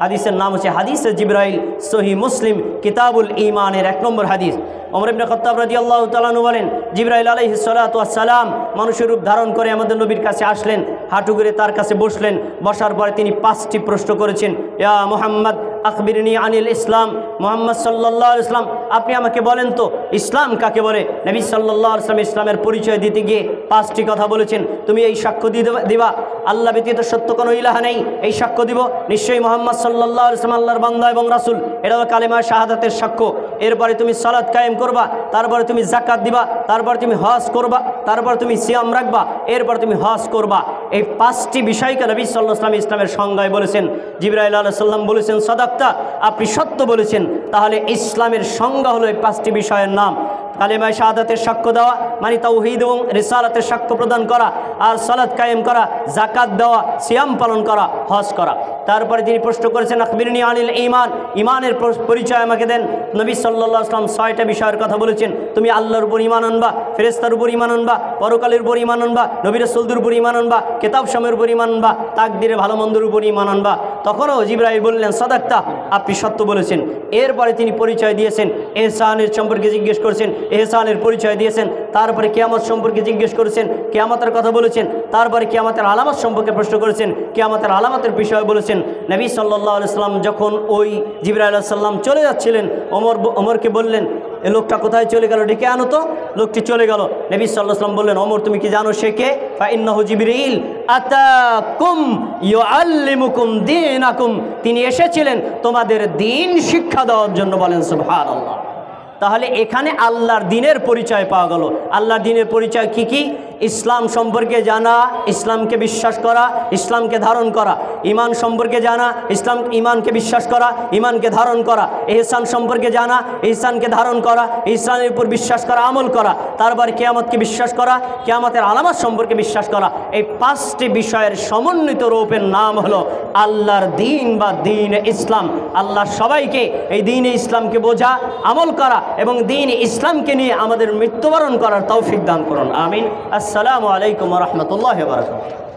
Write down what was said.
হাদিসের নাম হচ্ছে হাদিসে জিবরাইল, সহিহ মুসলিম কিতাবুল ঈমানের 1 নম্বর হাদিস। ওমর ইবনে খাত্তাব রাদিয়াল্লাহু তাআলা আনহু বলেন, জিবরাইল আলাইহিস সালাতু ওয়াস সালাম মানুষের রূপ ধারণ করে আমাদের নবীর কাছে আসলেন, হাঁটু গেড়ে তার কাছে বসলেন। বসার পরে তিনি 5টি প্রশ্ন করেছেন, ইয়া মুহাম্মদ আখবিরনি আনিল ইসলাম, মুহাম্মদ সাল্লাল্লাহু আলাইহি ওয়াসাল্লাম আপনি আমাকে বলেন তো ইসলাম কাকে বলে। নবী সাল্লাল্লাহু আলাইহি ওয়াসাল্লাম ইসলামের পরিচয় দিতে গিয়ে 5টি কথা বলেছেন। তুমি এই সাক্ষ্য দিবা আল্লাহ ব্যতীত সত্য কোনো ইলাহা নেই, এই সাক্ষ্য দিব নিশ্চয়ই মুহাম্মদ সাল্লাল্লাহু আলাইহি ওয়াসাল্লাম আল্লাহর বান্দা এবং রাসূল, এটা হলো কালেমা শাহাদাতের সাক্ষ্য। এরপরে তুমি সালাত কায়েম করবা, তারপরে তুমি যাকাত দিবা, তারপর তুমি হজ করবা, তারপর তুমি সিয়াম রাখবা, এরপর তুমি হজ করবা। এই 5টি বিষয়কে নবী সাল্লাল্লাহু আলাইহি ওয়াসাল্লাম ইসলামের সংজ্ঞায় বলেছেন। জিবরাইল আলাইহিস সালাম বলেছেন, সাদাক্তা আপনি সত্য বলেছেন। তাহলে ইসলামের সংজ্ঞা হলো এই 5টি বিষয়ের নাম। কালেমা শাহাদাতের সাক্ষ্য দেওয়া মানে তাওহীদ এবং রিসালাতের সাক্ষ্য প্রদান করা, আর সালাত কায়েম করা, যাকাত দেওয়া, সিয়াম পালন করা, হজ করা। তারপরে তিনি প্রশ্ন করেছেন, আখবিরনি আনিল ঈমান, ঈমানের পরিচয় আমাকে দেন। নবী সাল্লাল্লাহু আলাইহি ওয়াসাল্লাম 6টা বিষয়ের কথা বলেছেন। তুমি আল্লাহর উপর ঈমান আনবা, ফেরেশতার উপর ঈমান আনবা, পরকালের উপর ঈমান আনবা, নবী রাসূলদের উপর ঈমান আনবা, কিতাব সমূহের উপর ঈমান আনবা, তাকদীরে ভালো মন্দের উপর ঈমান আনবা। তখনও জিবরাইল বললেন, সাদাক্তা আপনি সত্য বলেছেন। এরপরে তিনি পরিচয় দিয়েছেন, ইহসানের সম্পর্কে জিজ্ঞেস করেছেন, ইহসানের পরিচয় দিয়েছেন। তারপরে কিয়ামত সম্পর্কে জিজ্ঞেস করেছেন, কিয়ামতের কথা বলেছেন। তারপরে কিয়ামতের আলামত সম্পর্কে প্রশ্ন করেছেন, কিয়ামতের আলামতের বিষয় বলেছেন। নবী সাল্লাল্লাহু আলাইহি ওয়াসাল্লাম যখন ওই জিবরাইল আলাইহিস সালাম চলে যাচ্ছিলেন, ওমরকে বললেন, এ লোকটা কোথায় চলে গেল, ডেকে আনো তো। লোকটি চলে গেল। নবী সাল্লাল্লাহু আলাইহি ওয়াসাল্লাম বললেন, ওমর তুমি কি জানো সে কে? ফাইন্নাহু জিবরিল আতাকুম ইউআল্লিমুকুম দীনাকুম, তিনি এসেছিলেন তোমাদের দ্বীন শিক্ষা দেওয়ার জন্য। বলেন সুবহানাল্লাহ। তাহলে এখানে আল্লাহর দ্বীনের পরিচয় পাওয়া গেল। আল্লাহর দ্বীনের পরিচয় কি কি? ইসলাম সম্পর্কে জানা, ইসলামকে বিশ্বাস করা, ইসলামকে ধারণ করা। ঈমান সম্পর্কে জানা, ঈমানকে বিশ্বাস করা, ঈমানকে ধারণ করা। ইহসান সম্পর্কে জানা, ইহসানকে ধারণ করা, ইহসানের উপর বিশ্বাস করা, আমল করা। তারপরে কিয়ামতকে বিশ্বাস করা, কিয়ামতের আলামত সম্পর্কে বিশ্বাস করা। এই 5টি বিষয়ের সমন্বিত রূপের নাম হলো আল্লাহর দ্বীন বা দ্বীন ইসলাম। আল্লাহ সবাইকে এই দ্বীন ইসলামকে বোঝা, আমল করা এবং দ্বীন ইসলামকে নিয়ে আমাদের মৃত্যুবরণ করার তৌফিক দান করুন। আমিন। আসসালামু আলাইকুম ওয়া রাহমাতুল্লাহি ওয়া বারাকাতুহু।